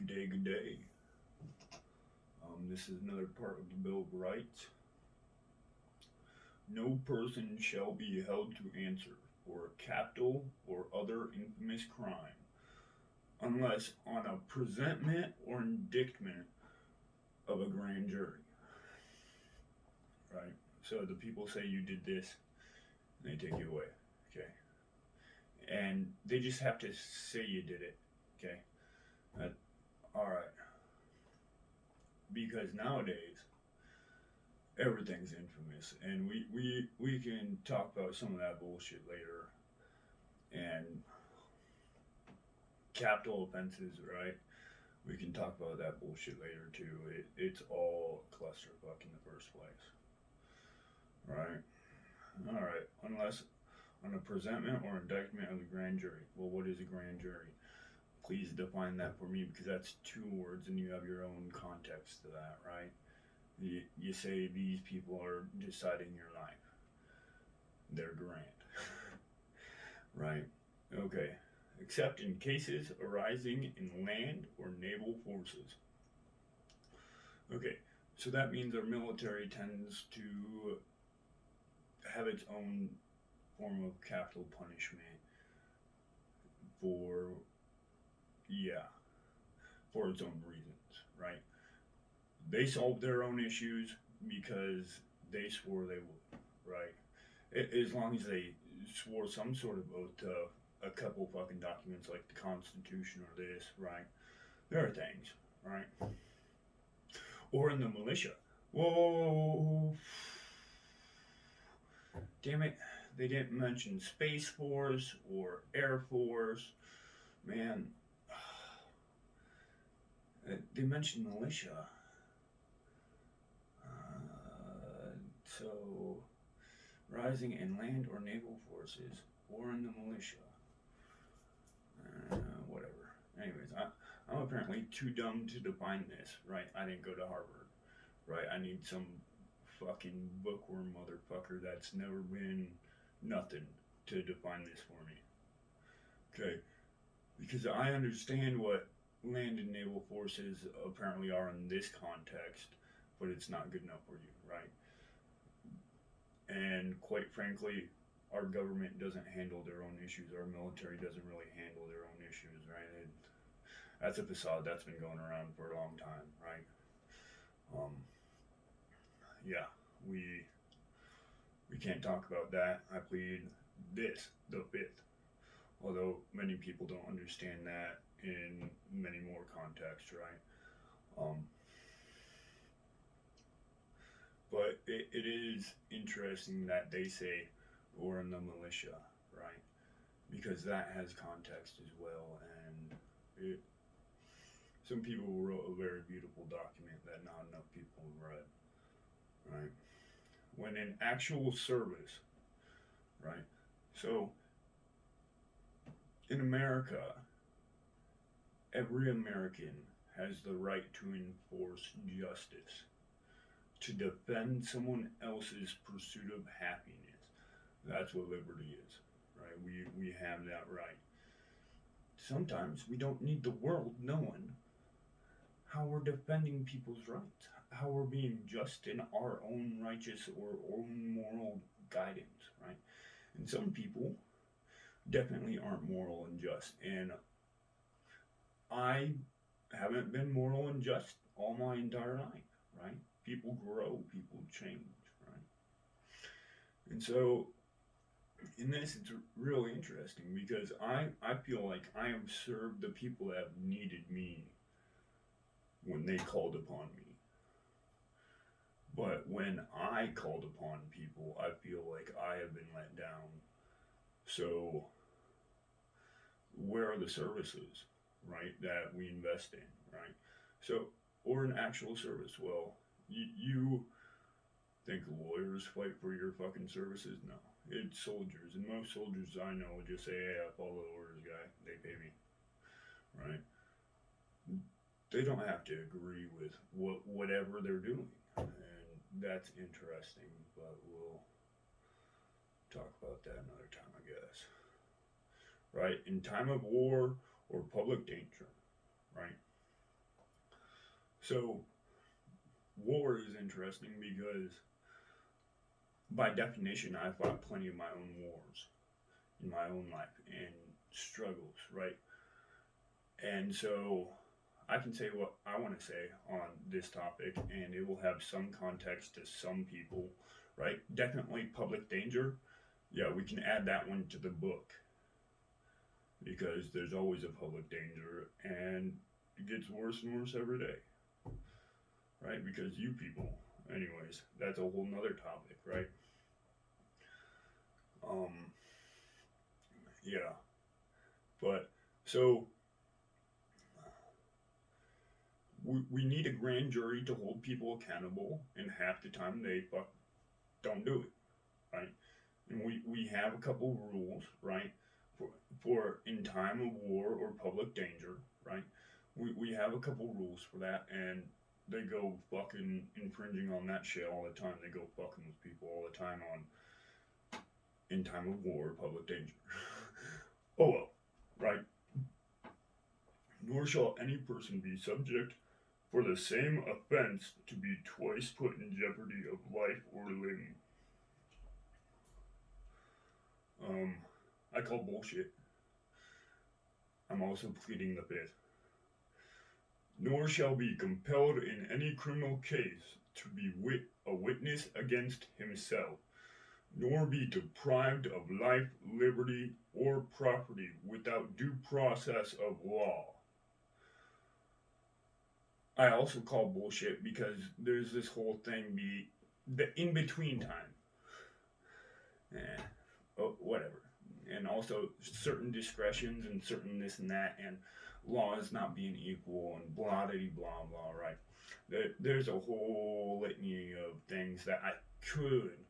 Good day, good day. This is another part of the Bill of Rights. No person shall be held to answer for a capital or other infamous crime unless on a presentment or indictment of a grand jury. Right? So the people say you did this, and they take you away. Okay? And they just have to say you did it. Okay? Alright. Because nowadays, everything's infamous, and we can talk about some of that bullshit later. And capital offenses, right? We can talk about that bullshit later too. It's all a clusterfuck in the first place, right? All right, unless on a presentment or indictment of the grand jury. Well, what is a grand jury? Please define that for me, because that's two words and you have your own context to that, right? You say these people are deciding your life. They're grand. Right? Okay. Except in cases arising in land or naval forces. Okay, so that means our military tends to have its own form of capital punishment for its own reasons, right? They solve their own issues because they swore they would, right? As long as they swore some sort of oath to a couple fucking documents like the Constitution or this, right? There are things, right? Or in the militia. Whoa! Damn it, they didn't mention Space Force or Air Force. Man, they mentioned militia. So, rising in land or naval forces, or in the militia. Whatever. Anyways, I'm apparently too dumb to define this, right? I didn't go to Harvard, right? I need some fucking bookworm motherfucker that's never been nothing to define this for me. Okay? Because I understand what land and naval forces apparently are in this context, but it's not good enough for you, right? And quite frankly, our government doesn't handle their own issues. Our military doesn't really handle their own issues, right? That's a facade that's been going around for a long time, right? Yeah, we can't talk about that. I plead this, the fifth. Although many people don't understand that in many more contexts, right? But it is interesting that they say or in the militia, right? Because that has context as well, and some people wrote a very beautiful document that not enough people have read, right? When in actual service, right? So in America, every American has the right to enforce justice, to defend someone else's pursuit of happiness. That's what liberty is, right? We have that right. Sometimes we don't need the world knowing how we're defending people's rights, how we're being just in our own righteous or own moral guidance, right? And some people definitely aren't moral and just, and I haven't been moral and just all my entire life, right? People grow, people change, right? And so in this, it's really interesting because I feel like I have served the people that have needed me when they called upon me. But when I called upon people, I feel like I have been let down. So where are the services, right, that we invest in, right? So, or an actual service. Well, you think lawyers fight for your fucking services? No. It's soldiers, and most soldiers I know would just say, hey, I follow the orders, guy. They pay me, right? They don't have to agree with whatever they're doing, and that's interesting, but we'll talk about that another time, I guess. Right? In time of war or public danger, right? So war is interesting because, by definition, I fought plenty of my own wars in my own life and struggles, right? And so I can say what I want to say on this topic, and it will have some context to some people, right? Definitely public danger. Yeah, we can add that one to the book because there's always a public danger, and it gets worse and worse every day, right? Because you people, anyways, that's a whole nother topic, right? Um, yeah, but so we need a grand jury to hold people accountable, and half the time they don't do it, right? And we have a couple rules, right? For, for in time of war or public danger, right? We have a couple rules for that, and they go fucking infringing on that shit all the time. They go fucking with people all the time on in time of war or public danger. Oh well, right? Nor shall any person be subject for the same offense to be twice put in jeopardy of life or limb. Um, I call bullshit. I'm also pleading the fifth. Nor shall be compelled in any criminal case to be a witness against himself, nor be deprived of life, liberty, or property without due process of law. I also call bullshit because there's this whole thing the in between time. Oh, whatever. And also certain discretions and certain this and that, and laws not being equal and blah blah blah blah, right? There's a whole litany of things that I could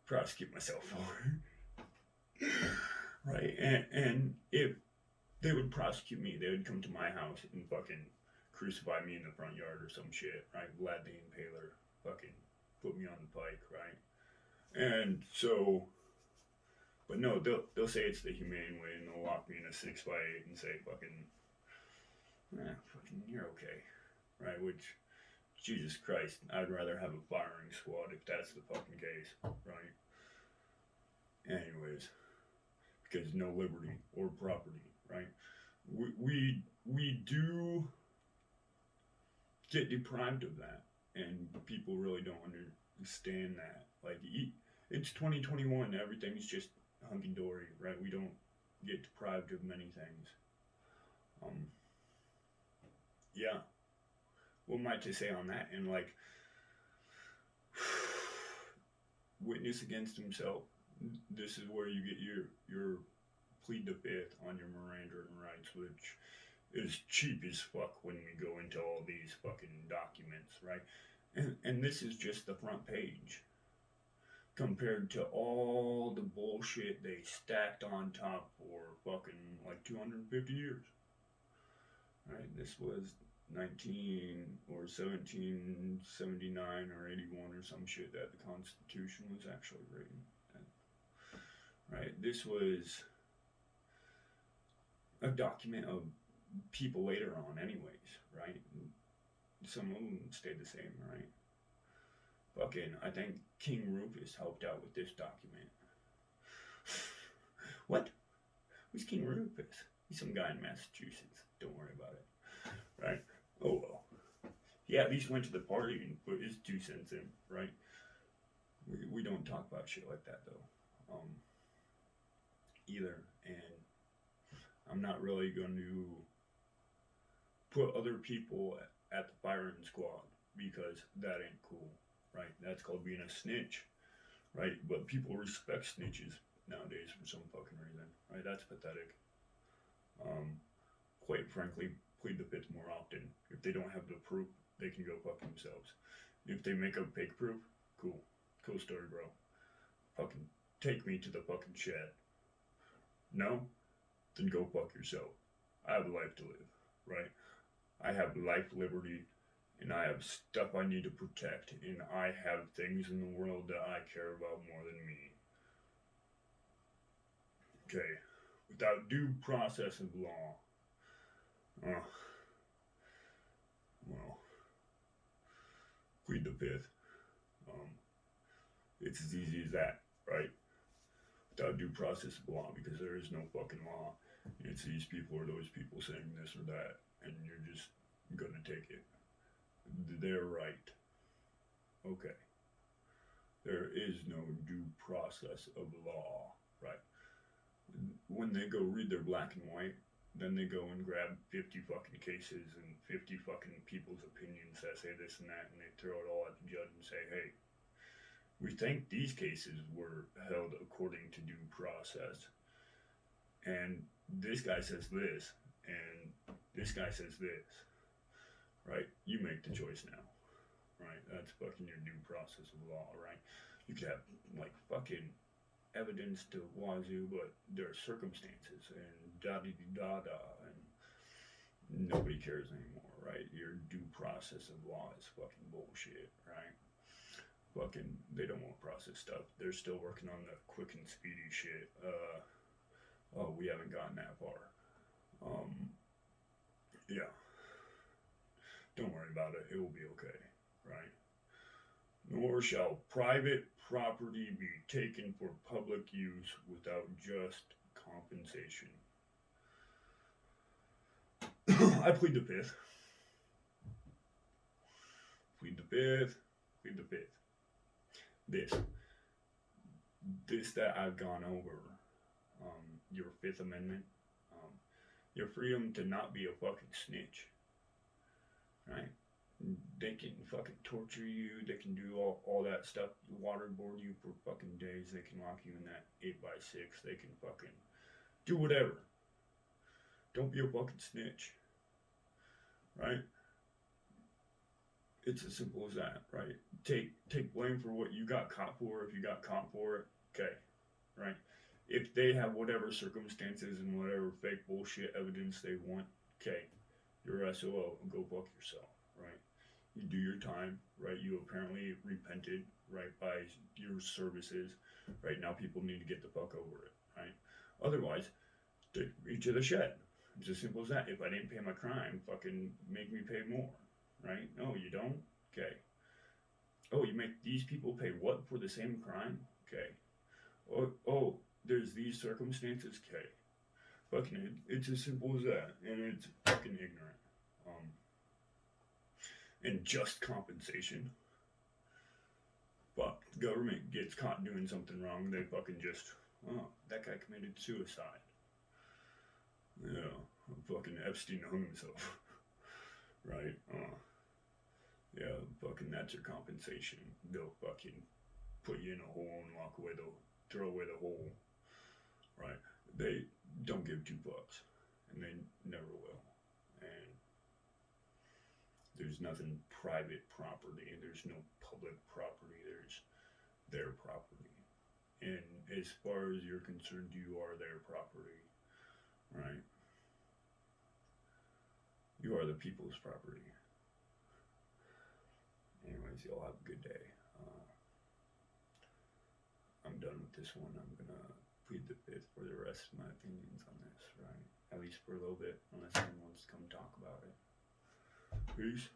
prosecute myself for. Right? And if they would prosecute me, they would come to my house and fucking crucify me in the front yard or some shit, right? Vlad the Impaler fucking put me on the pike, right? And so, but no, they'll say it's the humane way, and they'll lock me in a 6x8 and say fucking, fucking you're okay, right? Which, Jesus Christ, I'd rather have a firing squad if that's the fucking case, right? Anyways, because no liberty or property, right? We do get deprived of that, and people really don't understand that. Like, it's 2021, everything's just hunky dory, right? We don't get deprived of many things. Yeah. What am I to say on that? And like, witness against himself. This is where you get your plead the fifth on your Miranda rights, which is cheap as fuck when we go into all these fucking documents, right? And this is just the front page compared to all the bullshit they stacked on top for fucking like 250 years. Right? This was 19 or 1779 or 81 or some shit that the Constitution was actually written. Right? This was a document of people later on, anyways, right? Some of them stayed the same, right? Fucking, I think King Rufus helped out with this document. What? Who's King Rufus? He's some guy in Massachusetts. Don't worry about it. Right? Oh well. He at least went to the party and put his 2 cents in, right? We don't talk about shit like that though. Either. And I'm not really going to put other people at the firing squad because that ain't cool, right? That's called being a snitch, right? But people respect snitches nowadays for some fucking reason, right? That's pathetic. Quite frankly, plead the fifth more often. If they don't have the proof, they can go fuck themselves. If they make up fake proof, cool. Cool story, bro. Fucking take me to the fucking shed. No? Then go fuck yourself. I have a life to live, right? I have life, liberty, and I have stuff I need to protect, and I have things in the world that I care about more than me. Okay. Without due process of law. the fifth. Um, it's as easy as that, right? Without due process of law, because there is no fucking law. It's these people or those people saying this or that, and you're just gonna take it. They're right. Okay. There is no due process of law, right? When they go read their black and white, then they go and grab 50 fucking cases and 50 fucking people's opinions that say this and that, and they throw it all at the judge and say, hey, we think these cases were held according to due process. And this guy says this, and this guy says this, right? You make the choice now, right? That's fucking your due process of law, right? You could have, like, fucking evidence to wazoo, but there are circumstances and da-di-da-da, and nobody cares anymore, right? Your due process of law is fucking bullshit, right? Fucking, they don't want process stuff. They're still working on the quick and speedy shit. Oh, we haven't gotten that far. Yeah. Don't worry about it. It will be okay, right? Nor shall private property be taken for public use without just compensation. I plead the fifth. Plead the fifth. Plead the fifth. This that I've gone over, your Fifth Amendment, your freedom to not be a fucking snitch, right? They can fucking torture you, they can do all that stuff, waterboard you for fucking days, they can lock you in that 8x6, they can fucking do whatever. Don't be a fucking snitch, right? It's as simple as that, right? Take blame for what you got caught for. If you got caught for it, okay, right? If they have whatever circumstances and whatever fake bullshit evidence they want, okay, you're SOL, go fuck yourself, right? You do your time, right? You apparently repented, right, by your services, right? Now people need to get the fuck over it, right? Otherwise, take me to the shed. It's as simple as that. If I didn't pay my crime, fucking make me pay more, right? No, you don't? Okay. Oh, you make these people pay what for the same crime? Okay. Oh, there's these circumstances? Okay. Fucking, it's as simple as that. And it's fucking ignorant. And just compensation. But the government gets caught doing something wrong, they fucking just, oh, that guy committed suicide. Yeah, fucking Epstein hung himself. Right? Yeah, fucking that's your compensation. They'll fucking put you in a hole and throw away the hole. Right? They don't give two fucks. And they never will. And there's nothing private property. There's no public property. There's their property. And as far as you're concerned, you are their property. Right? You are the people's property. Anyways, y'all have a good day. I'm done with this one. I'm gonna plead the fifth for the rest of my opinions on this, right? At least for a little bit, unless anyone wants to come talk about it. Peace.